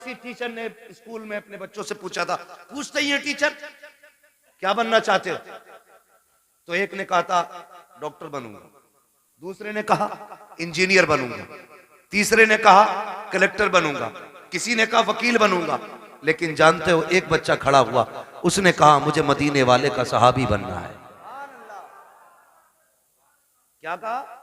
किसी टीचर ने स्कूल में अपने बच्चों से पूछा था, पूछते ही है टीचर क्या बनना चाहते हो? तो एक ने कहा था डॉक्टर बनूंगा, दूसरे ने कहा इंजीनियर बनूंगा, तीसरे ने कहा कलेक्टर बनूंगा, किसी ने कहा वकील बनूंगा। लेकिन जानते हो एक बच्चा खड़ा हुआ, उसने कहा मुझे मदीने वाले का सहाबी बनना है। क्या कहा?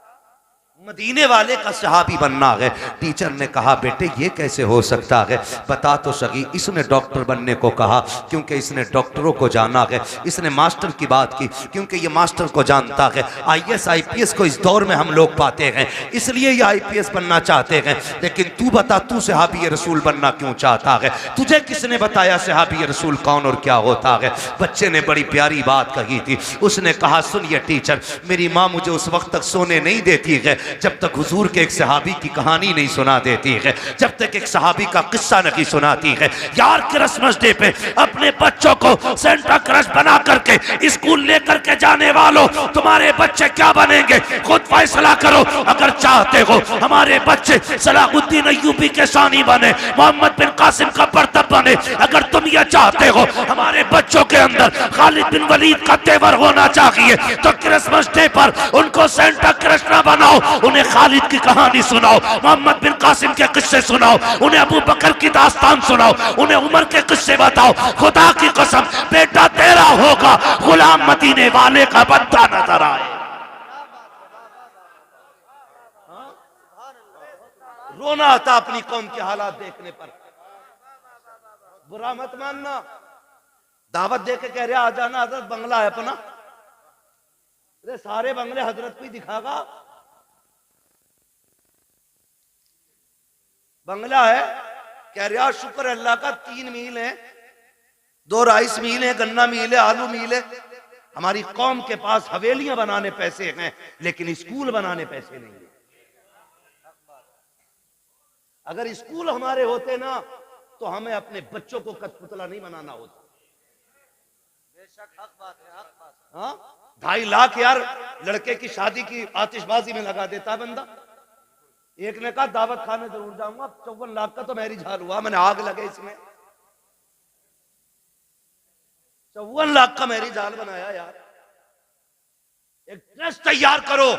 मदीने वाले का सहाबी बनना है। टीचर ने कहा बेटे ये कैसे हो सकता है, बता तो सही। इसने डॉक्टर बनने को कहा क्योंकि इसने डॉक्टरों को जाना है, इसने मास्टर की बात की क्योंकि ये मास्टर को जानता है। आईएएस आईपीएस को इस दौर में हम लोग पाते हैं, इसलिए ये आईपीएस बनना चाहते हैं। लेकिन तू बता, तू सहाबी रसूल बनना क्यों चाहता है? तुझे किसने बताया सहाबी रसूल कौन और क्या होता है? बच्चे ने बड़ी प्यारी बात कही थी। उसने कहा सुनिए टीचर, मेरी माँ मुझे उस वक्त तक सोने नहीं देती है जब तक हुजूर के एक सहाबी की कहानी नहीं सुना देती है, जब तक एक सहाबी का किस्सा नहीं सुनाती है। यार क्रिसमस डे पे अपने बच्चों को सेंटा क्रश बना करके स्कूल लेकर के जाने वालों, तुम्हारे बच्चे क्या बनेंगे खुद फैसला करो। अगर चाहते हो हमारे बच्चे सलाहुद्दीन अय्यूबी के सानी बने, मोहम्मद बिन कासिम का बर्तब बने, अगर तुम यह चाहते हो हमारे बच्चों के अंदर खालिद बिन वलीद का तेवर होना चाहिए, तो क्रिसमस डे पर उनको सेंटा क्रश ना बनाओ, उन्हें खालिद की कहानी सुनाओ, मोहम्मद बिन कासिम के किस्से सुनाओ, उन्हें अबू बकर की दास्तान सुनाओ, उन्हें उमर के किस्से बताओ। खुदा की कसम बेटा तेरा होगा गुलाम मदीने वाले का बंदा नजर आए। रोना आता अपनी कौम के हालात देखने पर। बुरा मत मानना, दावत दे के कह रहे आ जाना, हजरत बंगला है अपना। अरे सारे बंगले हजरत को ही दिखागा। बंगला है, कह रहा शुक्र अल्लाह का 3 मील है, 2 राइस मील है, गन्ना मील है, आलू मील है। हमारी कौम के पास हवेलियां बनाने पैसे हैं लेकिन स्कूल बनाने पैसे नहीं है। अगर स्कूल हमारे होते ना तो हमें अपने बच्चों को कठपुतला नहीं बनाना होता। बेशक हक बात है, हक बात है। हाँ 2.5 लाख यार लड़के की शादी की आतिशबाजी में लगा देता है बंदा। एक ने कहा दावत खाने जरूर जाऊंगा, 54 लाख का तो मैरिज हाल हुआ, मैंने आग लगे इसमें। 54 लाख का मैरिज हाल बनाया यार। एक ट्रस्ट तैयार करो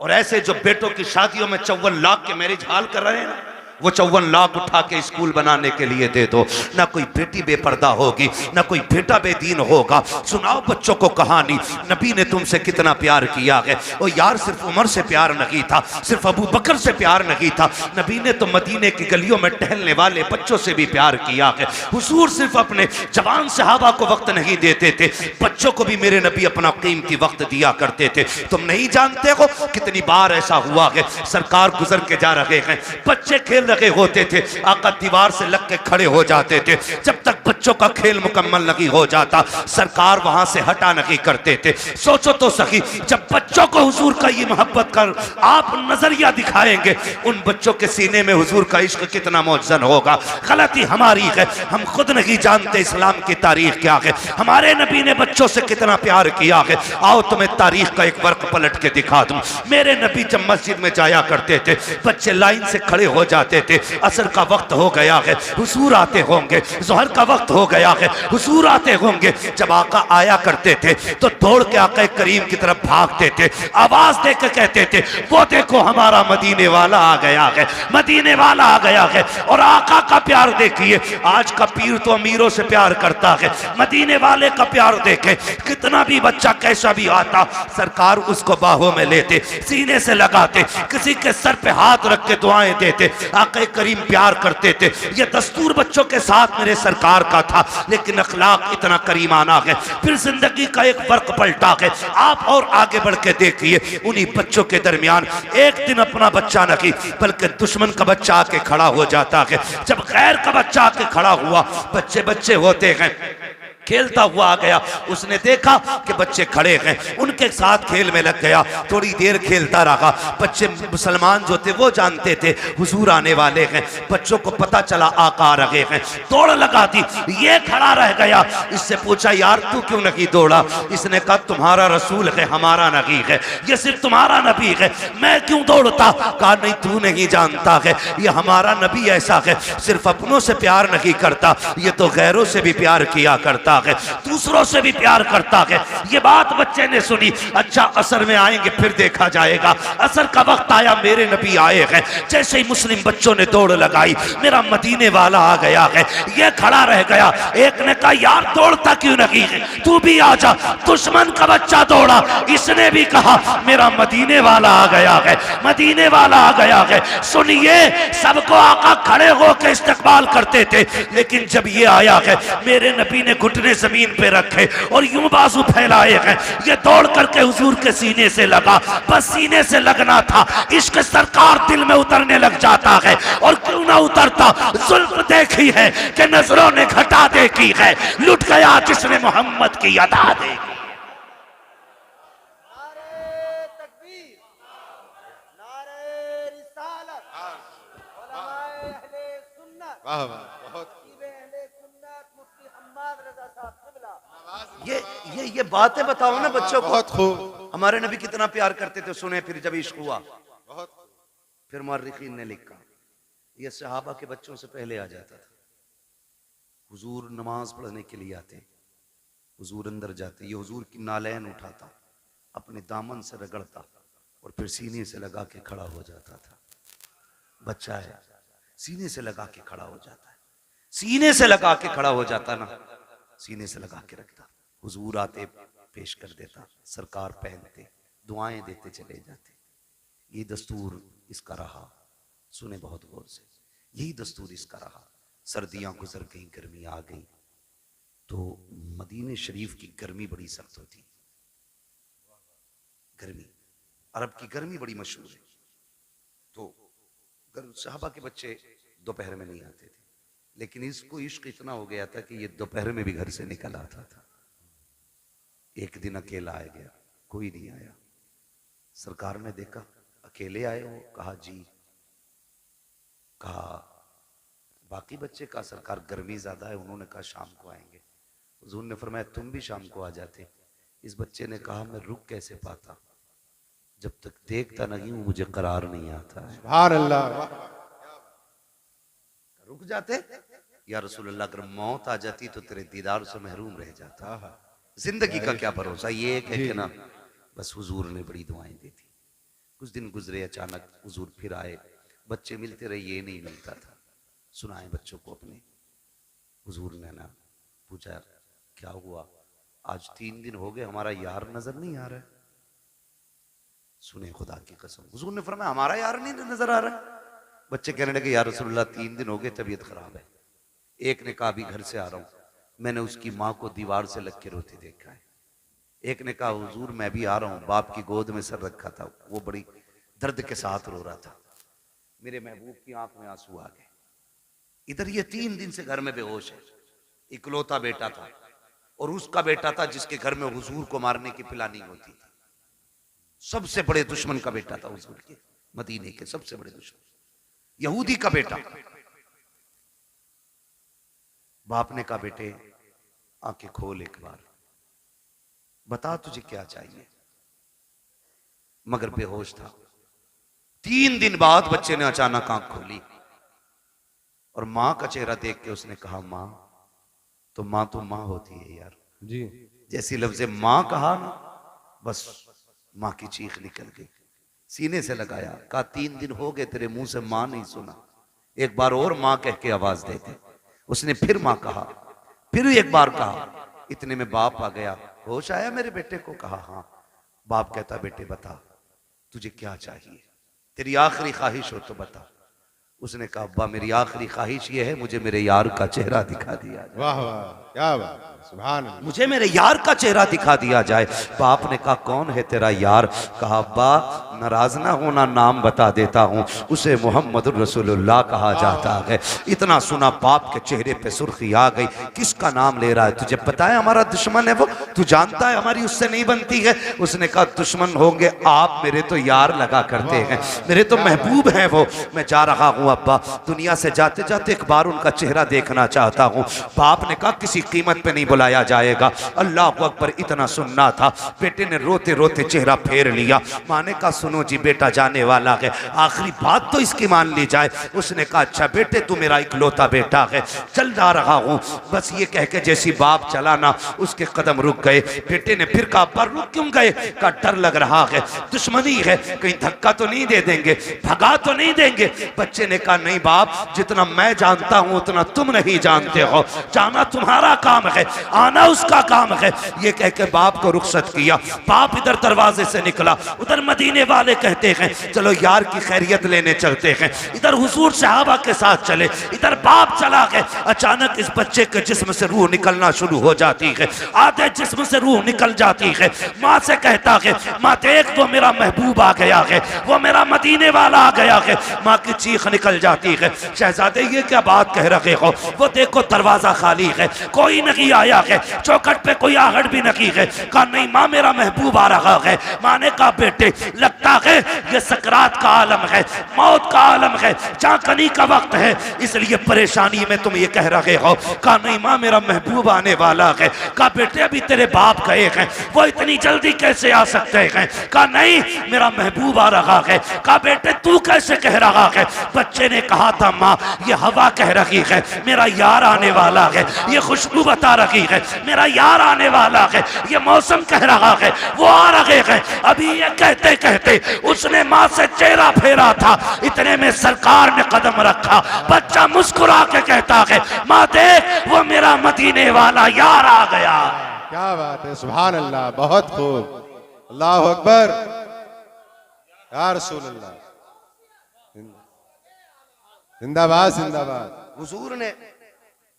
और ऐसे जो बेटों की शादियों में 54 लाख के मैरिज हाल कर रहे हैं ना, वो 54 लाख उठा के स्कूल बनाने के लिए दे दो। ना कोई बेटी बेपर्दा होगी, ना कोई बेटा बेदीन होगा। सुनाओ बच्चों को कहानी, नबी ने तुमसे कितना प्यार किया है। ओ यार सिर्फ उमर से प्यार नहीं था, सिर्फ अबू बकर से प्यार नहीं था, नबी ने तो मदीने की गलियों में टहलने वाले बच्चों से भी प्यार किया है। हुजूर सिर्फ अपने जवान सहाबा को वक्त नहीं देते थे, बच्चों को भी मेरे नबी अपना कीमती वक्त दिया करते थे। तुम नहीं जानते हो कितनी बार ऐसा हुआ है, सरकार गुजर के जा रहे हैं, बच्चे खेल लगे होते थे, आका दीवार से लग के खड़े हो जाते थे। जब तक बच्चों का खेल मुकम्मल नहीं हो जाता सरकार वहां से हटा नहीं करते थे। सोचो तो सही, जब बच्चों को हुजूर का ये मोहब्बत कर आप नजरिया दिखाएंगे, उन बच्चों के सीने में हुजूर का इश्क कितना मौजन होगा। गलती हमारी है, हम खुद नहीं जानते इस्लाम की तारीख क्या है, हमारे नबी ने बच्चों से कितना प्यार किया है। आओ तुम्हें तारीख का एक वर्क पलट के दिखा दूं। मेरे नबी जब मस्जिद में जाया करते थे, बच्चे लाइन से खड़े हो जाते थे, असर का वक्त हो गया है हुजूर आते होंगे, जोहर का वक्त हो गया है हुजूर आते होंगे। जब आका आया करते थे तो दौड़ के आका करीम की तरफ भागते थे, आवाज देकर कहते थे वो देखो हमारा मदीने वाला आ गया है, मदीने वाला आ गया है। और आका का प्यार देखिए, आज का पीर तो अमीरों से प्यार करता है, मदीने वाले का प्यार देखे, कितना भी बच्चा कैसा भी आता सरकार उसको बाहों में लेते, सीने से लगाते, किसी के सर पे हाथ रख के दुआएं देते। आका करीम प्यार करते थे, ये दस्तूर बच्चों के साथ मेरे सरकार का था, लेकिन अखलाक इतना करीमाना है। फिर जिंदगी का एक वर्क पलटा है। आप और आगे बढ़ के देखिए, उन्हीं बच्चों के दरमियान एक दिन अपना बच्चा नहीं बल्कि दुश्मन का बच्चा आके खड़ा हो जाता है। जब गैर का बच्चा आके खड़ा हुआ, बच्चे बच्चे होते हैं, खेलता हुआ आ गया। उसने देखा कि बच्चे खड़े हैं, उनके साथ खेल में लग गया। थोड़ी देर खेलता रहा। बच्चे मुसलमान जो थे वो जानते थे हुजूर आने वाले हैं। बच्चों को पता चला आका आ रहे हैं, दौड़ लगा दी। ये खड़ा रह गया। इससे पूछा यार तू क्यों नहीं दौड़ा? इसने कहा तुम्हारा रसूल है, हमारा नबी है, ये सिर्फ तुम्हारा नबी है, मैं क्यों दौड़ता? कहा नहीं तू नहीं जानता है, ये हमारा नबी ऐसा है, सिर्फ अपनों से प्यार नहीं करता, ये तो गैरों से भी प्यार किया करता है, दूसरों से भी प्यार करता है। ये बात बच्चे ने सुनी। अच्छा असर में आएंगे फिर देखा जाएगा। असर का वक्त आया, मेरे नबी आए हैं। जैसे ही मुस्लिम बच्चों ने दौड़ लगाई, मेरा मदीने वाला आ गया है। ये खड़ा रह गया। एक ने कहा यार दौड़ता क्यों नहीं है, तू भी आ जा। दुश्मन का बच्चा दौड़ा। इसने भी कहा मेरा मदीने वाला आ गया है, मदीने वाला आ गया है। सुनिए, सबको आका खड़े होकर इस्तकबाल करते थे, लेकिन जब ये आया है मेरे नबी ने घुटने जमीन पे रखे और यूं बाजू फैलाए हैं। ये दौड़ करके हुजूर के सीने से लगा। बस सीने से लगना था, इश्क सरकार दिल में उतरने लग जाता है। और क्यों ना उतरता, जुल्म देखी है कि नजरों ने घटा देखी है। लुट गया जिसने मोहम्मद की अदा देखी। ये बातें बताओ ना बच्चों को। बहुत खूब। हमारे नबी कितना प्यार करते थे, सुने फिर जब इश्क हुआ। फिर मुअर्रिखीन ने लिखा ये सहाबा के बच्चों से पहले आ जाता था। हुजूर नमाज पढ़ने के लिए आते, हुजूर अंदर जाते, ये हुजूर की नालैन उठाता, अपने दामन से रगड़ता और फिर सीने से लगा के खड़ा हो जाता था। बच्चा है, सीने से लगा के खड़ा हो जाता है, सीने से लगा के खड़ा हो जाता ना, सीने से लगा के रखता। हुजूर आते पेश कर देता, सरकार पहनते, दुआएं देते चले जाते। ये दस्तूर इसका रहा। सुने बहुत गौर से, यही दस्तूर इसका रहा। सर्दियां गुजर गई, गर्मी आ गई, तो मदीने शरीफ की गर्मी बड़ी सख्त होती। गर्मी, अरब की गर्मी बड़ी मशहूर है। तो सहाबा के बच्चे दोपहर में नहीं आते थे, लेकिन इसको इश्क इतना हो गया था कि ये दोपहर में भी घर से निकल आता था। एक दिन अकेला आ गया, कोई नहीं आया। सरकार ने देखा अकेले आए हो, कहा जी। कहा बाकी बच्चे, का सरकार गर्मी ज्यादा है। उन्होंने कहा शाम को आएंगे। हुजूर ने फरमाया तुम भी शाम को आ जाते। इस बच्चे ने कहा मैं रुक कैसे पाता, जब तक देखता नहीं हूं मुझे करार नहीं आता है। सुभान अल्लाह। रुक जाते या रसूल अल्लाह, अगर मौत आ जाती तो तेरे दीदार से महरूम रह जाता। जिंदगी का क्या भरोसा। ये एक है कि ना, बस हुजूर ने बड़ी दुआएं दी थी। कुछ दिन गुजरे, अचानक हुजूर फिर आए। बच्चे मिलते रहे, ये नहीं मिलता था। सुनाए बच्चों को अपने। हुजूर ने ना पूछा क्या हुआ, आज 3 दिन हो गए हमारा यार नजर नहीं आ रहा है। सुने खुदा की कसम, हुजूर ने फरमाया हमारा यार नहीं नजर आ रहा। बच्चे कहने लगे या रसूलल्लाह 3 दिन हो गए, तबीयत खराब है। एक ने कहा अभी घर से आ रहा हूं, मैंने उसकी माँ को दीवार से लग के रोते देखा है। एक ने कहा हुजूर मैं भी आ रहा हूं, बाप की गोद में सर रखा था, वो बड़ी दर्द के साथ रो रहा था, मेरे महबूब की आंख में आंसू आ गए। इधर ये 3 दिन से घर में बेहोश है। इकलौता बेटा था, और उसका बेटा था जिसके घर में हुजूर को मारने की प्लानिंग होती थी। सबसे बड़े दुश्मन का बेटा था हुजूर के, मदीने के सबसे बड़े दुश्मन, यहूदी का बेटा। बाप ने कहा बेटे आंखें खोल एक बार, बता तुझे क्या चाहिए। मगर बेहोश था। 3 दिन बाद बच्चे ने अचानक आंख खोली और मां का चेहरा देख के उसने कहा मां तो मां होती है यार जी। जैसी लफ्ज़ मां कहा ना, बस मां की चीख निकल गई। सीने से लगाया, कहा 3 दिन हो गए तेरे मुंह से मां नहीं सुना, एक बार और मां कह के आवाज दे दे। उसने फिर मां कहा, फिर एक बार कहा। इतने में बाप आ गया। होश आया मेरे बेटे को? कहा हाँ। बाप कहता बेटे बता तुझे क्या चाहिए, तेरी आखिरी ख्वाहिश हो तो बता। उसने कहा अब्बा मेरी आखिरी ख्वाहिश ये है मुझे मेरे यार का चेहरा दिखा दिया जाए। वाह वाह क्या बात, सुभान अल्लाह। मुझे मेरे यार का चेहरा दिखा दिया जाए। बाप ने कहा कौन है तेरा यार? कहा अब्बा नाराज ना होना, नाम बता देता हूँ, उसे मोहम्मद रसूलुल्लाह कहा जाता है। इतना सुना बाप के चेहरे पे सुर्खी आ गई, किसका नाम ले रहा है? तुझे पता है हमारा दुश्मन है वो, तू जानता है हमारी उससे नहीं बनती है। उसने कहा दुश्मन होंगे आप, मेरे तो यार लगा करते हैं, मेरे तो महबूब हैं वो। मैं जा रहा हूँ अब्बा, दुनिया से जाते जाते एक बार उनका चेहरा देखना चाहता हूँ। बाप ने कहा किसी कीमत पे नहीं बुलाया जाएगा। अल्लाह अकबर, इतना सुनना था। बेटे ने रोते रोते चेहरा फेर लिया। माँ ने कहा सुनो जी, बेटा जाने वाला है, आखिरी बात तो इसकी मान ली जाए। उसने कहा अच्छा बेटे, तू मेरा इकलौता बेटा है, चल जा रहा हूँ। बस ये कह के जैसी बाप चला ना, उसके कदम रुक गए। बेटे ने फिर कहा पर रुक क्यों गए? का डर लग रहा है, दुश्मनी है, कहीं धक्का तो नहीं दे देंगे, भगा तो नहीं देंगे। बच्चे ने कहा नहीं बाप, जितना मैं जानता हूं उतना तुम नहीं जानते हो। जाना तुम्हारा काम है, आना उसका काम है। ये कह के बाप को रुखसत किया। बाप इधर दरवाजे से निकला, उधर मदीने वाले कहते हैं चलो यार की खैरियत लेने चलते हैं। इधर हुजूर सहाबा के साथ चले, इधर बाप चला गए। अचानक इस बच्चे के जिस्म से रूह निकलना शुरू हो जाती है, आधे जिस्म से रूह निकल जाती है। माँ से कहता है माँ देख, वो मेरा महबूब आ गया है, वो मेरा मदीने वाला आ गया है। माँ की चीख निकल जाती है, शहजादे ये क्या बात कह रहे हो? वो देखो दरवाजा खाली है, कोई नहीं आया है, चौखट पे कोई आहट भी नहीं है। कहा नहीं माँ, मेरा महबूब आ रहा है। माँ ने कहा बेटे लगता है ये सकरात का आलम है, मौत का आलम है, चाकनी का वक्त है, इसलिए परेशानी में तुम ये कह रहे हो। कहा नहीं माँ, मेरा महबूब आने वाला है। कहा बेटे अभी तेरे बाप गए हैं, वो इतनी जल्दी कैसे आ सकते हैं? कहा नहीं, मेरा महबूब आ रहा है। कहा बेटे तू कैसे कह रहा है? बच्चे ने कहा था माँ, ये हवा कह रही है मेरा यार आने वाला है, ये खुशबू बता रही है मेरा यार आने वाला है, ये मौसम कह रहा है वो आ रहे हैं। अभी ये कहते कहते उसने माँ से चेहरा फेरा था, इतने में सरकार ने कदम रखा। बच्चा मुस्कुरा के कहता है माँ देख, वो मेरा मदीने वाला यार आ गया। क्या बात है, सुभान अल्लाह, बहुत खूब, अल्लाह अकबर, या रसूल अल्लाह, जिंदाबाद जिंदाबाद।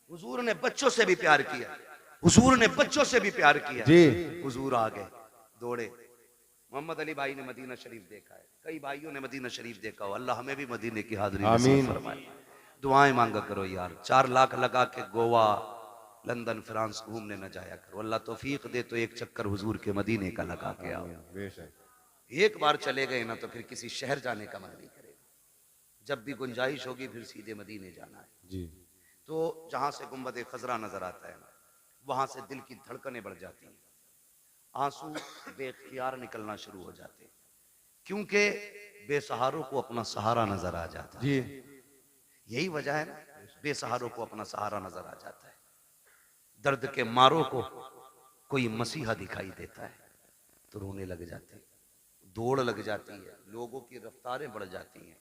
हुजूर ने बच्चों से भी प्यार किया, हुजूर ने बच्चों से भी प्यार किया जी। हुजूर आ गए, दौड़े। मोहम्मद अली भाई ने मदीना शरीफ देखा है, कई भाइयों ने मदीना शरीफ देखा हो। अल्लाह हमें भी मदीने की हाजिरी नसीब फरमाए। दुआएं मांगा करो यार, 4 लाख लगा के गोवा, लंदन, फ्रांस घूमने न जाया करो। अल्लाह तौफीक दे तो एक चक्कर हुजूर के मदीने का लगा के आओ। एक बार चले गए ना तो फिर किसी शहर जाने का मन नहीं करेगा। जब भी गुंजाइश होगी फिर सीधे मदीने जाना है जी। तो जहां से गुंबद खजरा नजर आता है ना, वहां से दिल की धड़कनें बढ़ जाती हैं, आंसू बेख्तियार निकलना शुरू हो जाते हैं, क्योंकि बेसहारों को अपना सहारा नजर आ जाता है। यही वजह है ना, बेसहारों को अपना सहारा नजर आ जाता है। दर्द के मारों को कोई मसीहा दिखाई देता है तो रोने लग जाते हैं, दौड़ लग जाती है, लोगों की रफ्तारें बढ़ जाती हैं।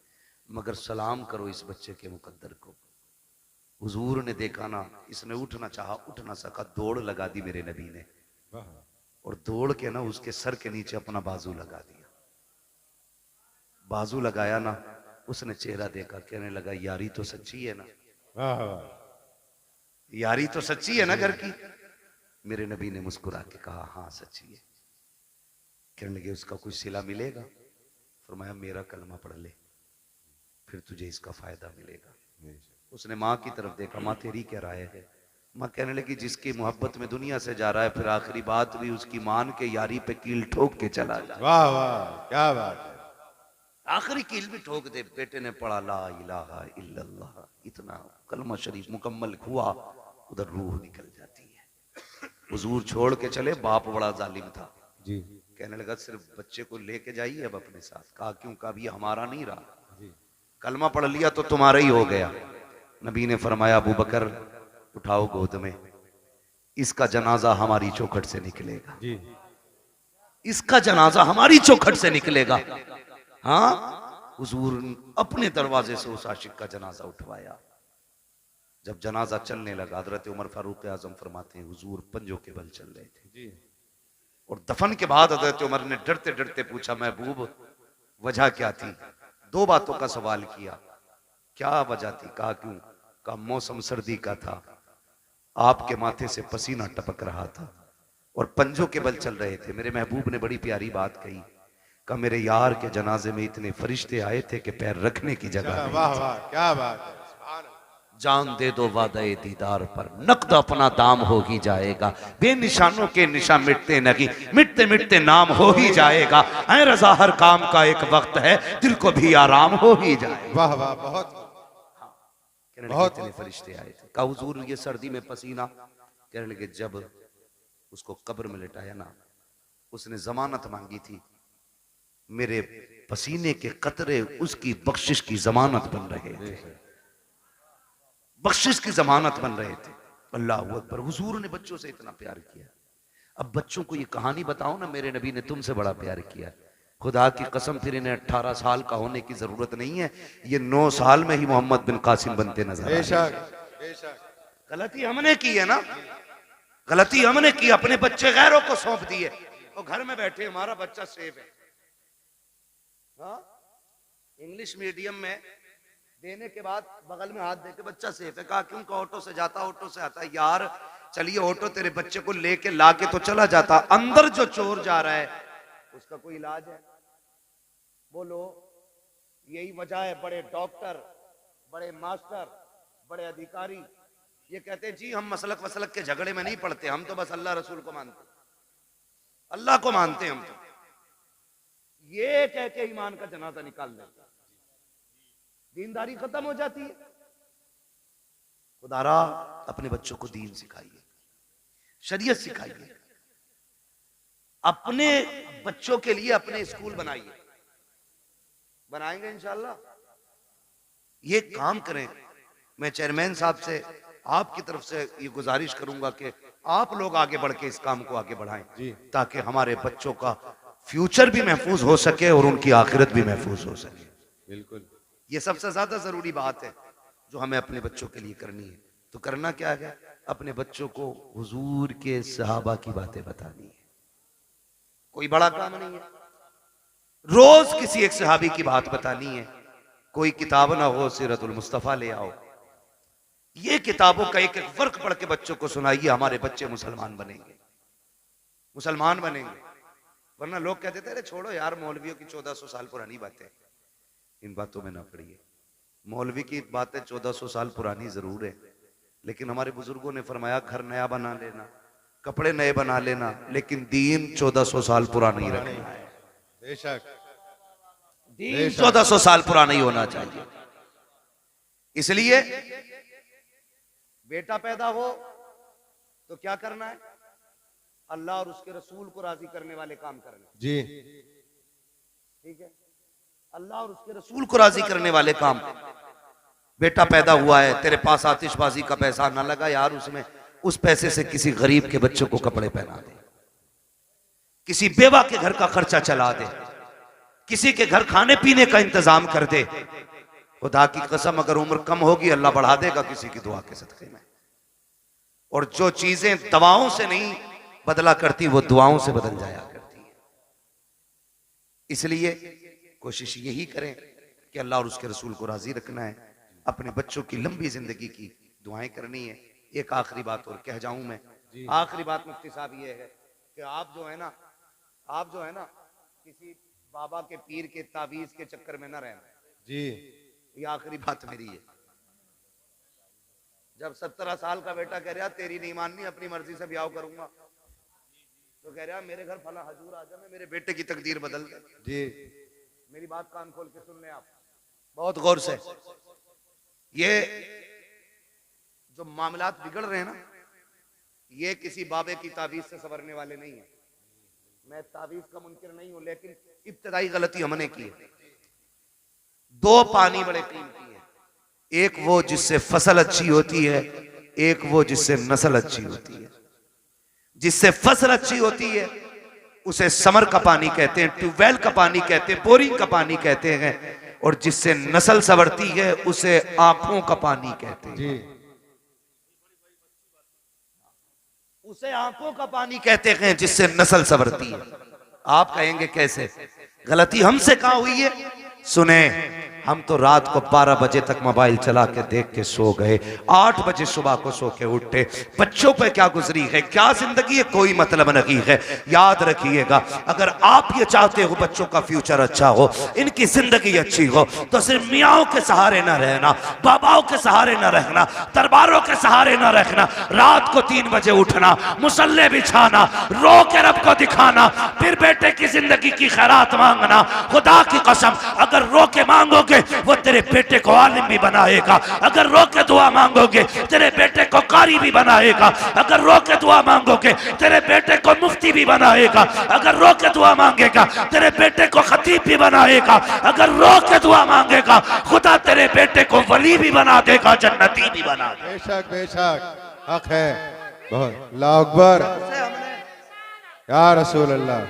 मगर सलाम करो इस बच्चे के मुकद्दर को। हुजूर ने देखा ना, इसने उठना चाहा, उठ ना सका, दौड़ लगा दी मेरे नबी ने, और दौड़ के ना उसके सर के नीचे अपना बाजू लगा दिया। बाजू लगाया ना, उसने चेहरा देखा, कहने लगा यारी तो सच्ची है ना, यारी तो सच्ची है ना घर की। मेरे नबी ने मुस्कुरा के कहा हाँ सच्ची है। कहने लगे उसका कुछ सिला मिलेगा? फरमाया मेरा कलमा पढ़ ले, फिर तुझे इसका फायदा मिलेगा। उसने माँ की तरफ देखा, माँ तेरी क्या राय है? माँ कहने लगी जिसकी मोहब्बत में दुनिया से जा रहा है, फिर आखिरी बात भी उसकी मान के यारी पे कील ठोक के चला जाए। वाह वाह, क्या बात है, आखिरी कील भी ठोक दे। बेटे ने पढ़ा ला इलाहा इल्लल्लाह, इतना कलमा शरीफ मुकम्मल हुआ, उधर रूह निकल जाती है। हुजूर छोड़ के चले, बाप बड़ा जालिम था जी। कहने लगा सिर्फ बच्चे को लेके जाइए अब अपने साथ। कहा क्यों? कहा अभी हमारा नहीं रहा, कलमा पढ़ लिया तो तुम्हारा ही हो गया। नबी ने फरमाया अबू बकर उठाओ गोद में, इसका जनाजा हमारी चौखट से निकलेगा जी। इसका जनाजा हमारी चौखट से निकलेगा। हाँ, हुजूर अपने दरवाजे से उस आशिक का जनाजा उठवाया। जब जनाजा चलने लगा, हजरत उमर फारूक आजम फरमाते हैं हुजूर पंजों के बल चल रहे थे जी। और दफन के बाद हजरत उमर ने डरते डरते पूछा महबूब वजह क्या थी? 2 बातों का सवाल किया। क्या वजह थी? कहा क्यों? कहा मौसम सर्दी का था, आपके माथे से पसीना टपक रहा था और पंजों के बल चल रहे थे। मेरे महबूब ने बड़ी प्यारी बात कही, का मेरे यार के जनाजे में इतने फरिश्ते आए थे कि पैर रखने की जगह नहीं। वाह वाह क्या बात है, सुभान अल्लाह। जान दे दो वादे दीदार पर, नकद अपना दाम हो ही जाएगा। बेनिशानों के निशान मिटते नहीं, मिटते मिटते नाम हो ही जाएगा। ऐ रजा हर काम का एक वक्त है, दिल को भी आराम हो ही जाएगा। वाह वाह बहुत बहुत इतने फरिश्ते आए थे। कहा हुजूर ये सर्दी में पसीना, कहने लगे जब उसको कब्र में लिटाया ना, उसने जमानत मांगी थी, मेरे पसीने के कतरे उसकी बख्शिश की जमानत बन रहे थे, बख्शिश की जमानत बन रहे थे। अल्लाह अकबर। हुजूर ने बच्चों से इतना प्यार किया। अब बच्चों को ये कहानी बताओ ना, मेरे नबी ने तुमसे बड़ा प्यार किया। खुदा की कसम, फिर इन्हें 18 साल का होने की जरूरत नहीं है, ये 9 साल में ही मोहम्मद बिन कासिम बनते नजर आए। बेशक बेशक। गलती हमने की है ना, गलती हमने की, अपने बच्चे गैरों को सौंप दिए। और घर में बैठे हमारा बच्चा सेफ है। हाँ, इंग्लिश मीडियम में देने के बाद बगल में हाथ देके बच्चा सेफ है। कहा क्यों? का ऑटो से जाता, ऑटो से आता। यार चलिए ऑटो तेरे बच्चे को लेके लाके तो चला जाता, अंदर जो चोर जा रहा है उसका कोई इलाज है? बोलो। यही वजह है बड़े डॉक्टर, बड़े मास्टर, बड़े अधिकारी ये कहते हैं जी हम मसलक वसलक के झगड़े में नहीं पड़ते, हम तो बस अल्लाह रसूल को मानते, अल्लाह को मानते हैं हम तो। ये कह के ईमान का जनाजा निकाल देते, दीनदारी खत्म हो जाती है। खुदारा अपने बच्चों को दीन सिखाइए, शरीयत सिखाइए। अपने बच्चों के लिए अपने स्कूल बनाइए, बनाएंगे इंशाल्लाह। ये काम करें। मैं चेयरमैन साहब से आपकी तरफ से ये गुजारिश करूंगा कि आप लोग आगे बढ़ के इस काम को आगे बढ़ाएं, ताकि हमारे बच्चों का फ्यूचर भी महफूज हो सके और उनकी आखिरत भी महफूज हो सके। बिल्कुल, ये सबसे ज्यादा जरूरी बात है जो हमें अपने बच्चों के लिए करनी है। तो करना क्या है? अपने बच्चों को हुजूर के सहाबा की बातें बतानी है। कोई बड़ा काम नहीं है, रोज किसी एक सहाबी की बात बतानी है। कोई किताब ना हो, सीरतुल मुस्तफा ले आओ। ये किताबों का एक एक वर्क पढ़ के बच्चों को सुनाइए, हमारे बच्चे मुसलमान बनेंगे, मुसलमान बनेंगे। वरना लोग कहते थे अरे छोड़ो यार, मौलवियों की 1400 साल पुरानी बातें, इन बातों में ना पड़िए। मौलवी की बातें 1400 साल पुरानी जरूर है, लेकिन हमारे बुजुर्गों ने फरमाया घर नया बना लेना, कपड़े नए बना लेना, लेकिन दीन 1400 साल पुराना ही रखना है। बेशक दीन 1400 साल पुराना ही होना चाहिए। इसलिए बेटा पैदा हो तो क्या करना है? अल्लाह और उसके रसूल को राजी करने वाले काम करने। जी ठीक है, अल्लाह और उसके रसूल को राजी करने वाले काम। बेटा पैदा हुआ है, तेरे पास आतिशबाजी का पैसा ना लगा यार, उसमें उस पैसे से किसी गरीब के बच्चों को कपड़े पहना दे, किसी बेवा के घर का खर्चा चला दे, किसी के घर खाने पीने का इंतजाम कर दे। खुदा की कसम अगर उम्र कम होगी अल्लाह बढ़ा देगा किसी की दुआ के सदके में। और जो चीजें दवाओं से नहीं बदला करती वो दुआओं से बदल जाया करती है। इसलिए कोशिश यही करें कि अल्लाह और उसके रसूल को राजी रखना है, अपने बच्चों की लंबी जिंदगी की दुआएं करनी है। एक आखिरी बात और कह जाऊं मैं, आखिरी बात मुफ्ती साहब ये है कि आप जो है ना किसी बाबा के पीर के तावीज के चक्कर में ना रहना जी। ये आखिरी बात मेरी है। जब 17 साल का बेटा कह रहा तेरी नहीं माननी, अपनी मर्जी से ब्याह करूंगा, तो कह रहा मेरे घर फला हजूर आ जा, मैं मेरे बेटे की तकदीर बदल दे। जी मेरी बात कान खोल के सुन लें आप बहुत गौर से। ये जो मामलात बिगड़ रहे हैं ना, ये किसी बाबे की तावीज से संवरने वाले नहीं है। मैं तावीज का मुनकिर नहीं हूं, लेकिन इब्तदाई गलती हमने की है। 2 पानी बड़े कीमती हैं, एक वो जिससे फसल अच्छी होती है, एक वो जिससे नस्ल अच्छी होती है। जिससे फसल अच्छी होती है उसे समर का पानी कहते हैं, ट्यूबवेल का पानी कहते हैं, बोरिंग का पानी कहते हैं। और जिससे नस्ल संवरती है उसे आंखों का पानी कहते हैं। जी उसे आंखों का पानी कहते हैं जिससे नस्ल संवरती है। आप कहेंगे कैसे? गलती हमसे कहां हुई है? सुने, हम तो रात को 12 बजे तक मोबाइल चला के देख के सो गए, 8 बजे सुबह को सो के उठे। बच्चों पे क्या गुजरी है, क्या जिंदगी है, कोई मतलब नहीं है। याद रखिएगा, अगर आप ये चाहते हो बच्चों का फ्यूचर अच्छा हो, इनकी जिंदगी अच्छी हो, तो सिर्फ मियाओं के सहारे न रहना, बाबाओं के सहारे न रहना, दरबारों के सहारे न रखना। रात को 3 बजे उठना, मुसल्ले बिछाना, रो के रब को दिखाना, फिर बेटे की जिंदगी की खैरात मांगना। खुदा की कसम, अगर रो के मांगोगे वो तेरे बेटे को आलिम भी बनाएगा, अगर रो के दुआ मांगोगे तेरे बेटे को कारी भी बनाएगा, अगर रो के दुआ मांगोगे तेरे बेटे को मुफ्ती भी बनाएगा, अगर रो के दुआ मांगेगा तेरे बेटे को खतीब भी बनाएगा, अगर रो के दुआ मांगेगा खुदा तेरे बेटे को वली भी बना देगा, जन्नती भी बना देगा। बेशक बेशक हक है बहुत। अल्लाह अकबर या रसूल अल्लाह।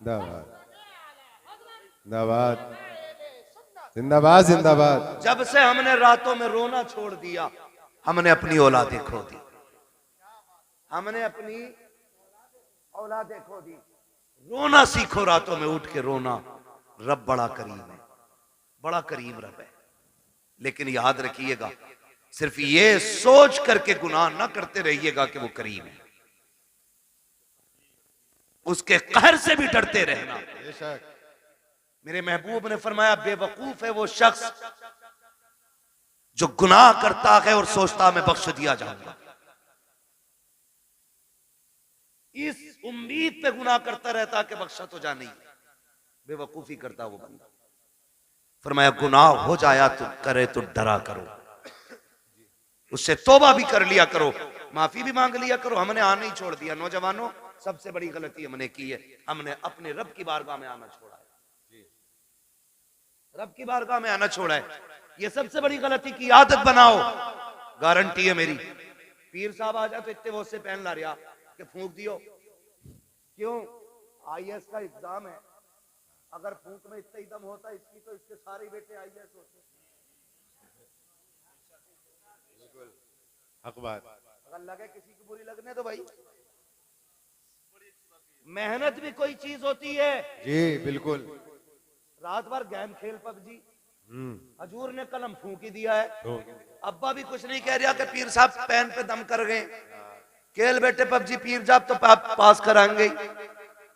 जिंदाबाद जिंदाबाद जिंदाबाद जिंदाबाद। जब से हमने रातों में रोना छोड़ दिया, हमने अपनी औलादें खो दी, हमने अपनी औलादें खो दी। रोना सीखो, रातों में उठ के रोना। रब बड़ा करीम है, बड़ा करीम रब है। लेकिन याद रखिएगा, सिर्फ ये सोच करके गुनाह ना करते रहिएगा कि वो करीम है, उसके कहर से भी डरते रहना। बेशक मेरे महबूब ने फरमाया, बेवकूफ है वो शख्स जो गुनाह करता है और सोचता मैं बख्श दिया जाऊंगा। इस उम्मीद पे गुनाह करता रहता कि बख्शा तो जा नहीं, बेवकूफी करता वो बंदा। फरमाया, गुनाह हो जाया तो करे तो डरा करो, उससे तौबा भी कर लिया करो, माफी भी मांग लिया करो। हमने आना ही छोड़ दिया। नौजवानों, सबसे बड़ी गलती हमने की है, हमने अपने रब की बारगाह में आना छोड़ा है, रब की बारगाह में आना छोड़ा है। ये सबसे बड़ी गलती की आदत बनाओ, गारंटी है मेरी। पीर साहब आ जाए तो इतने वो से पहन ला रहा कि फूंक दियो। क्यों? आईएएस का एग्जाम है, अगर फूंक में इतना ही दम होता इसकी तो इसके सारे बेटे आईएएस होते। हक बात। अगर लगे किसी की बुरी लगने तो भाई, मेहनत भी कोई चीज होती है। जी बिल्कुल। रात भर गेम खेल पबजी, हजूर ने कलम फूंक ही दिया है। अब्बा भी कुछ नहीं कह रहा कि पीर साहब पेन पे दम कर गए, खेल बेटे पबजी, पीर साहब तो पास कराएंगे।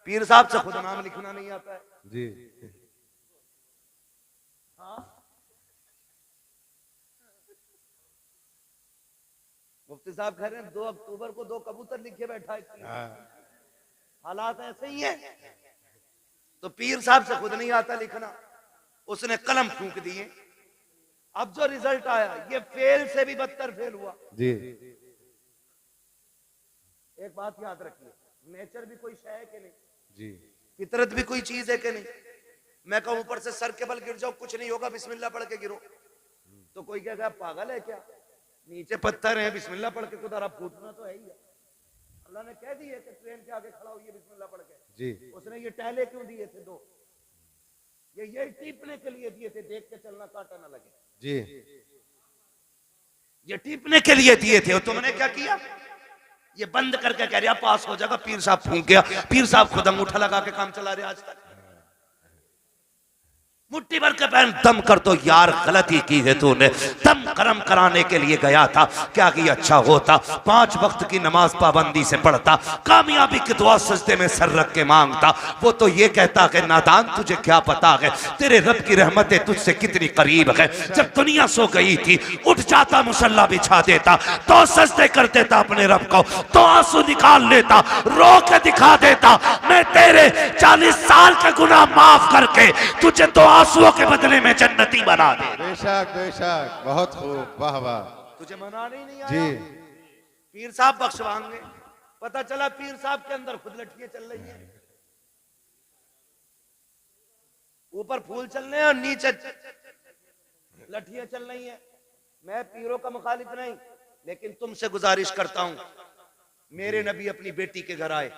पीर साहब से खुद नाम लिखना नहीं आता है जी। हाँ, मुफ्ती साहब कह रहे हैं 2 अक्टूबर को 2 कबूतर लिखे बैठा है। हालात ऐसे ही है। तो पीर साहब से खुद नहीं आता लिखना, उसने कलम फूंक दिए। अब जो रिजल्ट आया ये फेल से भी बदतर फेल हुआ जी। एक बात याद रखिए, नेचर भी कोई शय है कि नहीं जी। फितरत भी कोई चीज है कि नहीं। मैं कहूं ऊपर से सर के बल गिर जाओ, कुछ नहीं होगा, बिस्मिल्लाह पढ़ के गिरो, तो कोई कहेगा पागल है क्या, नीचे पत्थर है, बिस्मिल्लाह पढ़ के खुदा फूटना तो है ही है। अल्लाह ने कह दिए कि ट्रेन के आगे खड़ा होइए बिस्मिल्लाह पढ़ के जी। उसने ये टहले क्यों दिए थे 2? ये टीपने के लिए दिए थे, देख के चलना कांटा ना लगे जी। ये टीपने के लिए दिए थे। और तुमने क्या किया, ये बंद करके कह रहा पास हो जाएगा, पीर साहब फूंक गया। पीर साहब खुद अंगूठा लगा के काम चला रहे आज तक। मुट्ठी भर के पहन दम कर, तो यार गलती की है तूने। दम गरम कराने के लिए गया था, क्या कि अच्छा होता 5 वक्त की नमाज पाबंदी से पढ़ता, कामयाबी की दुआ सजदे में सर रख के मांगता। वो तो ये कहता है नादान तुझे क्या पता है तेरे रब की रहमतें तुझसे कितनी करीब है। जब दुनिया सो गई थी उठ जाता, मुसल्ला बिछा देता, तो सजदे कर देता अपने रब को, तो आंसू निकाल लेता, रो के दिखा देता मैं तेरे 40 साल के गुनाह माफ करके तुझे तो आंसुओं के बदले में जन्नती बना दे। बेशक बेशक, बहुत खूब, वाह वाह। तुझे मनाने ही नहीं आया जी। पीर साहब बख्शवाएंगे। पता चला पीर साहब के अंदर खुद लठियां चल रही हैं, ऊपर फूल चल रहे हैं और नीचे लठियां चल रही हैं। मैं पीरों का मुखालिफ नहीं, लेकिन तुमसे गुजारिश करता हूं, मेरे नबी अपनी बेटी के घर आए।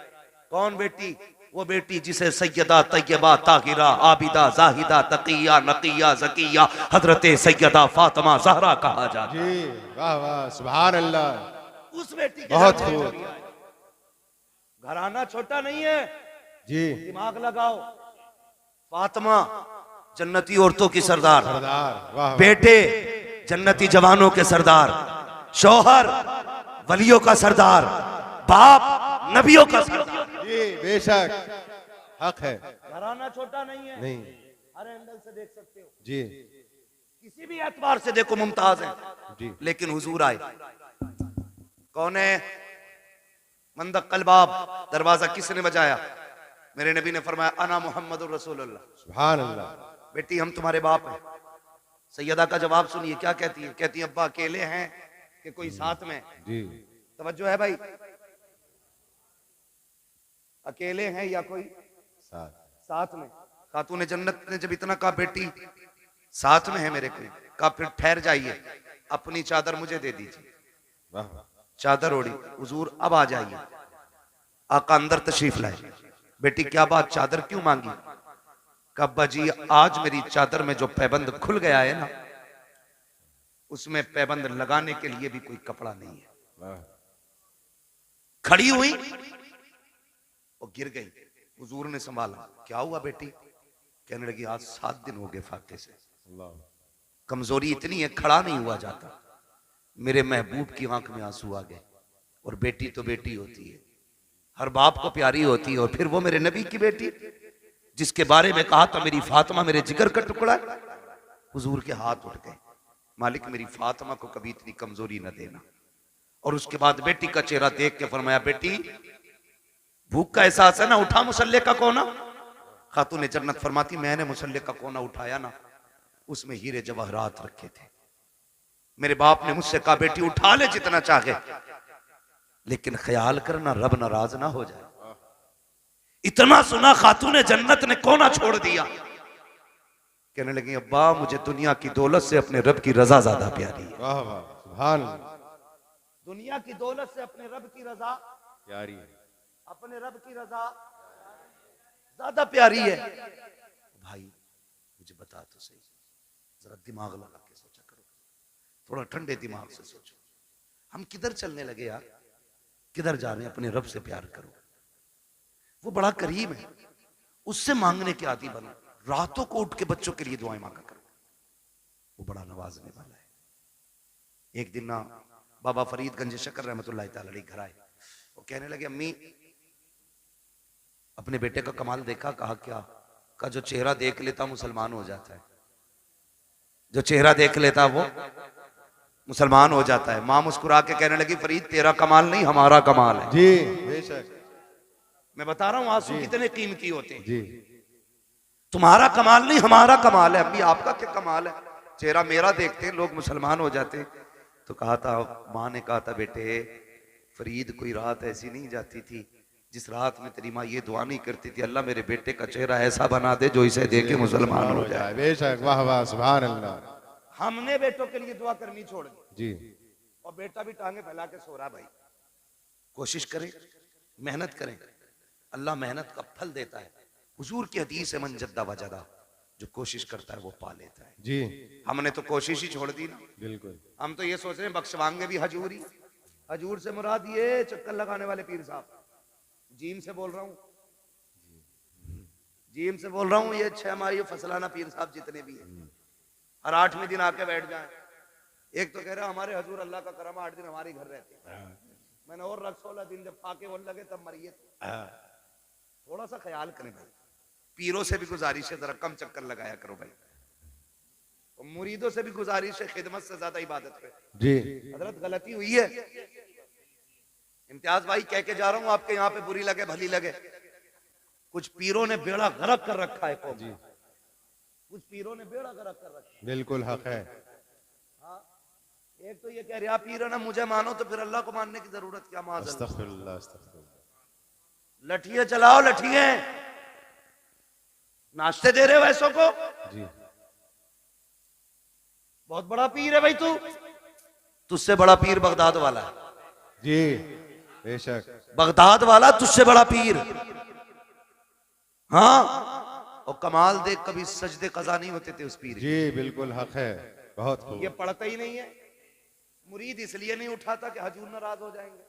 कौन बेटी? वो बेटी जिसे सैयदा तैयबा ताहिरा आबिदा जाहिदा तकिया नकिया जकिया हजरत सैयदा फातिमा ज़हरा कहा जाता है। जी वाह वाह, सुभान अल्लाह। उस बेटी के बहुत घर खूब। घराना छोटा नहीं है, जी। दिमाग लगाओ। फातिमा जन्नती औरतों की सरदार, सरदार, वाह बेटे जन्नती जवानों के सरदार, शौहर वलियों का सरदार, बाप नबियों का सरदार। जी बेशक हक है। घराना छोटा नहीं है, नहीं हर एंगल से देख सकते हो, जी किसी भी एतबार से देखो मुमताज है। जी लेकिन हुजूर आए, कौन है? मंदक कलबाब, दरवाजा किसने बजाया? मेरे नबी ने फरमाया अना मुहम्मदुर रसूलुल्लाह। सुभान अल्लाह। बेटी हम तुम्हारे बाप हैं। सैयदा का जवाब सुनिए, क्या कहती है? कहती है अब्बा अकेले हैं कि कोई साथ में? जी तवज्जो है भाई, अकेले हैं या कोई साथ। साथ में? खातून जन्नत ने जब इतना कहा बेटी साथ में है मेरे कोई, कहा फिर ठहर जाइए, अपनी चादर मुझे दे दीजिए। वाह चादर ओढ़ी, हुजूर अब आ जाइए। आका अंदर तशरीफ लाए। बेटी क्या बात, चादर क्यों मांगी? कब्बा जी आज मेरी चादर में जो पैबंद खुल गया है ना, उसमें पैबंद लगाने के लिए भी कोई कपड़ा नहीं है। वाह खड़ी हुई और गिर गई। हुजूर ने संभाला, क्या हुआ बेटी? कहने लगी आज 7 दिन हो गए फाके से, अल्लाह। कमजोरी इतनी है खड़ा नहीं हुआ जाता। मेरे महबूब की आंख में आंसू आ गए। और बेटी तो बेटी होती है, हर बाप को प्यारी होती है, और फिर वो मेरे नबी की बेटी जिसके बारे में कहा था मेरी फातिमा मेरे जिगर का टुकड़ा है। हुजूर के हाथ उठ गए, मालिक मेरी फातिमा को कभी इतनी कमजोरी न देना। और उसके बाद बेटी का चेहरा देख के फरमाया बेटी भूख का एहसास है ना, उठा मुसल्ले का कोना। खातून जन्नत फरमाती मैंने मुसल्ले का कोना उठाया ना, उसमें हीरे जवाहरात रखे थे। मेरे बाप ने मुझसे कहा बेटी उठा ले जितना चाहे, लेकिन ख्याल करना रब नाराज ना हो जाए। इतना सुना खातून जन्नत ने कोना छोड़ दिया। कहने लगी अब्बा मुझे दुनिया की दौलत से अपने रब की रजा ज्यादा प्यारी है। वाह वाह सुभान अल्लाह। दुनिया की दौलत से अपने रब की रजा, प्यारी है। अपने रब की रजा ज्यादा प्यारी है। भाई मुझे बता तो सही, जरा दिमाग लगा के सोचा करो, थोड़ा ठंडे दिमाग से सोचो, हम किधर चलने लगे यार? किधर जा रहे हैं? अपने रब से प्यार करो, वो बड़ा करीम है, उससे मांगने के आदि बनो। रातों को उठ के बच्चों के लिए दुआएं मांगा करो, वो बड़ा नवाजने वाला है। एक दिन ना बाबा फरीद गंज शकर रहमतुल्लाह तआला अलैह घर आए, वो कहने लगे अम्मी अपने बेटे का कमाल देखा? कहा क्या? का जो चेहरा देख लेता मुसलमान हो जाता है, जो चेहरा देख लेता वो मुसलमान हो जाता है। मां मुस्कुरा के कहने लगी फरीद तेरा कमाल नहीं हमारा कमाल है। जी बेशक। मैं बता रहा हूं आंसू कितने कीमती होते हैं। जी तुम्हारा कमाल नहीं हमारा कमाल है। अम्मी आपका क्या कमाल है? चेहरा मेरा देखते लोग मुसलमान हो जाते। तो कहा था, माँ ने कहा था बेटे फरीद कोई रात ऐसी नहीं जाती थी जिस रात में तेरी माँ ये दुआ नहीं करती थी अल्लाह मेरे बेटे का चेहरा ऐसा बना दे जो इसे देख के मुसलमान हो जाए। बेशक वाह वाह सुभान अल्लाह। हमने बेटों के लिए दुआ करनी छोड़ दी, जी और बेटा भी टांगे फैला के सो रहा। भाई कोशिश करें, मेहनत करें, अल्लाह मेहनत का फल देता है। हुजूर की हदीस है मन जद्दा वजदा, जो कोशिश करता है वो पा लेता है। जी हमने तो कोशिश ही छोड़ दी ना। बिल्कुल। हम तो ये सोच रहे हैं बख्शवाएंगे भी हजूरी। हजूर से मुराद ये चक्कर लगाने वाले पीर साहब, जीम से बोल रहा हूँ, जीम से बोल रहा हूँ, ये 6 माही फसलाना पीर साहब जितने भी हैं, हर 8वें दिन आके बैठ जाए। एक तो कह रहा हमारे हजूर अल्लाह का करम 8 दिन हमारे घर रहते हैं। मैंने और रख 16 दिन जब फाके बोलने लगे तब मरिए। थोड़ा सा ख्याल करें भाई, पीरों से भी गुजारिश है जरा कम चक्कर लगाया करो भाई, तो मुरीदों से भी गुजारिश है खिदमत से ज्यादा इबादत पे। जी हजरत गलती हुई है, इम्तियाज भाई कह के जा रहा हूं, आपके यहाँ पे बुरी लगे भली लगे, कुछ पीरों ने बेड़ा गर्क कर रखा है कौम, कुछ पीरों ने बेड़ा गर्क कर रखा है। बिल्कुल हक है। हाँ, एक तो ये कह रहा पीर ना मुझे मानो तो फिर अल्लाह को मानने की जरूरत क्या? माज़ अस्तगफिरुल्लाह अस्तगफिरुल्लाह। लठिए चलाओ, लठिए नाश्ते दे रहे हो ऐसों को। जी बहुत बड़ा पीर है भाई तू, तुझसे बड़ा पीर बगदाद वाला है। जी बेशक। बगदाद वाला तुझसे बड़ा पीर। हाँ, और कमाल देख कभी सजदे कज़ा नहीं होते थे उस पीर। जी बिल्कुल हक है। बहुत खूब। ये पढ़ता ही नहीं है, मुरीद इसलिए नहीं उठाता कि हजूर नाराज हो जाएंगे।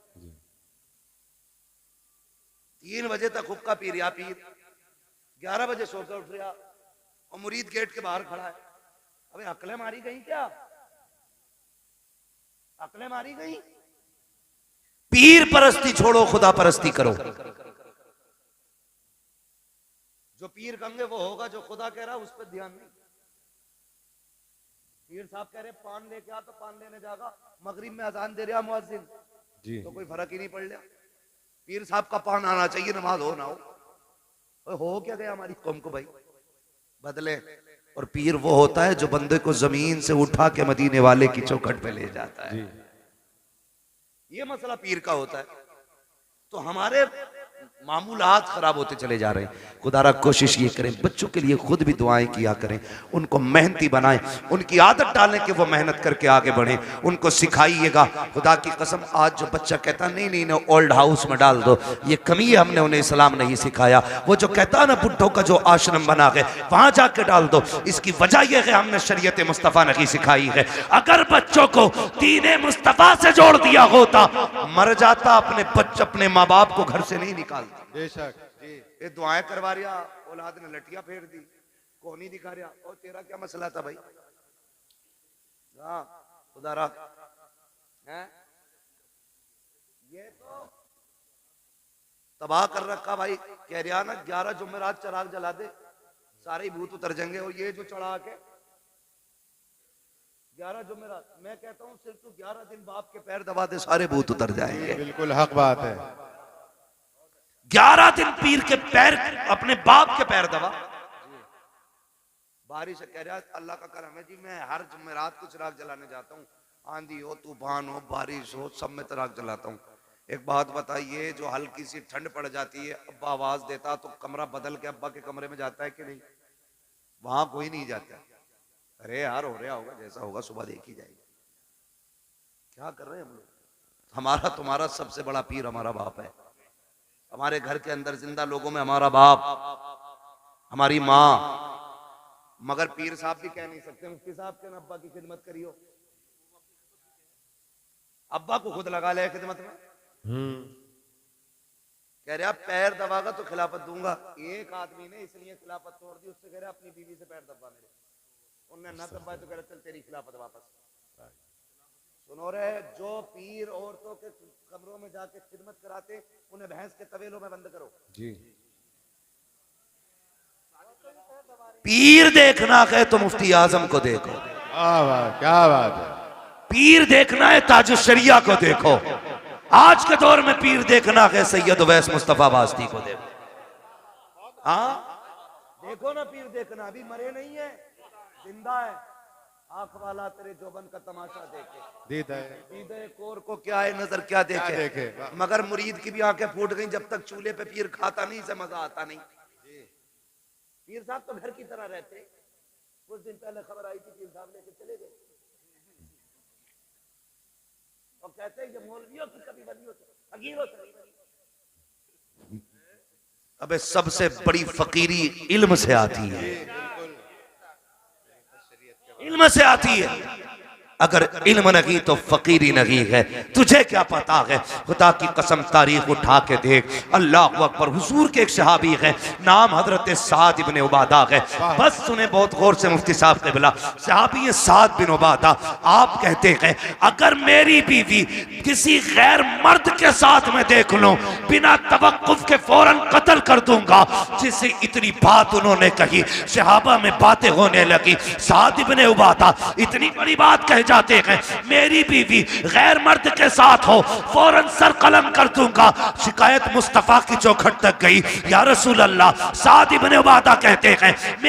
3 बजे तक हुक्का पी रहा पीर, 11 बजे सोकर उठ रहा और मुरीद गेट के बाहर खड़ा है। अबे अकलें मारी गई क्या? अकलें मारी गई? पीर परस्ती छोड़ो, खुदा परस्ती करो। जो पीर कहेंगे वो होगा, जो खुदा कह रहा है उस पर ध्यान नहीं। पीर साहब कह रहे पान लेके आ, तो पान लेने जाएगा। मगरिब में अजान दे रहा मुअज्जिन जी तो कोई फर्क ही नहीं पड़ लिया। पीर साहब का पान आना चाहिए, नमाज हो ना हो क्या गया हमारी कौम को भाई, बदले। और पीर वो होता है जो बंदे को जमीन से उठा के मदीने वाले की चौखट पे ले जाता है। ये मसला पीर का होता है। तो हमारे मामूलात खराब होते चले जा रहे हैं। खुदारा कोशिश ये करें, बच्चों के लिए खुद भी दुआएं किया करें, उनको मेहनती बनाएं, उनकी आदत डालें कि वो मेहनत करके आगे बढ़े, उनको सिखाइएगा। खुदा की कसम, आज जो बच्चा कहता नहीं नहीं ना ओल्ड हाउस में डाल दो, ये कमी है, हमने उन्हें इस्लाम नहीं सिखाया। वो जो कहता है ना बुढ़ों का जो आश्रम बना है वहां जाके डाल दो, इसकी वजह यह है हमने शरीयत मुस्तफ़ा नहीं सिखाई है। अगर बच्चों को दीन मुस्तफ़ा से जोड़ दिया होता, मर जाता अपने बच्चे अपने माँ बाप को घर से नहीं निकालता। बेशक जी। ये दुआएं करवा रिया, औलाद ने लटिया फेर दी, कौन ही दिखा रहा। और तेरा क्या मसला था भाई? हाँ खुदारा है, ये तो तबाह कर रखा भाई। कह रहा ना 11 जुमेरात चराग जला दे, सारे भूत उतर जाएंगे। और ये जो चढ़ा के 11 जुमेरात, मैं कहता हूँ सिर्फ तू 11 दिन बाप के पैर दबा दे, सारे भूत उतर जाएंगे। बिल्कुल हक बात है। 11 दिन पीर के पैर, अपने बाप के पैर दबा। बारिश कह रहा अल्लाह का करम है जी, मैं हर जुमेरात को चिराग जलाने जाता हूँ, आंधी हो तूफान हो बारिश हो सब में चिराग जलाता हूँ। एक बात बताइए, जो हल्की सी ठंड पड़ जाती है, अब्बा आवाज देता तो कमरा बदल के अब्बा के कमरे में जाता है कि नहीं? वहां कोई नहीं जाता। अरे यार हो रहा होगा, जैसा होगा सुबह देखी जाएगी। क्या कर रहे हैं हम लोग? हमारा तुम्हारा सबसे बड़ा पीर हमारा बाप है। हमारे घर के अंदर जिंदा लोगों में हमारा बाप, हमारी माँ। मगर पीर साहब भी कह नहीं सकते मुफ्ती साहब के ना अब्बा की खिदमत करियो। अब्बा को खुद लगा ले खिदमत में। कह रहा पैर दबागा तो खिलाफत दूंगा। एक आदमी ने इसलिए खिलाफत तोड़ दी, उससे कह रहा अपनी बीवी से पैर दबा मेरे। उन्होंने ना दबाए तो कह रहा चल तेरी खिलाफत वापस। सुनो रे, जो पीर औरतों के कमरों में जाके खिदमत कराते, उन्हें भैंस के तवेलों में बंद करो जी। पीर देखना है तो मुफ्ती आजम को देखो। क्या बात है। पीर देखना है ताजुश शरिया को देखो। आज के दौर में पीर देखना है सैयद उवैस मुस्तफा वास्ती को देखो। हाँ देखो ना, पीर देखना, अभी मरे नहीं है, जिंदा है। आंख वाला तेरे जोबन का तमाशा देखे, दीदे कोर को क्या है नजर क्या देखे। मगर मुरीद की भी आंखें फूट गई, जब तक चूल्हे पे पीर खाता नहीं, से मजा आता नहीं। पीर साहब तो घर की तरह रहते। कुछ दिन पहले खबर आई थी, पीर साहब लेके चले गए और कहते हैं कि मौलवियों की कभी बनी हो, फकीरों से नहीं बनी। अबे सबसे बड़ी फकीरी इल्म से आती है, इल्म से आती है। अगर इल्म नहीं तो फकीरी नहीं है। तुझे क्या पता है? खुदा की कसम तारीख उठा के देख। अल्लाह अकबर। हुजूर के एक सहाबी है, नाम हजरत साद इब्ने उबादा है। बस सुने बहुत गौर से मुफ्ती साहब के बिला। सहाबी साद बिन उबादा, आप कहते हैं अगर मेरी बीवी किसी गैर मर्द के साथ में देख लूं, बिना तवक्कुफ के फौरन कत्ल कर दूंगा। जिससे इतनी बात उन्होंने कही, सहाबा में बातें होने लगी। साद इब्ने उबादा इतनी बड़ी बात कह जाते हैं, मेरी बीवी गैर मर्द के साथ हो, फौरन सर कलम कर दूंगा। शिकायत मुस्तफा की चौखट तक गई। या रसूल अल्लाह, साद इब्ने उबादा कहते हैं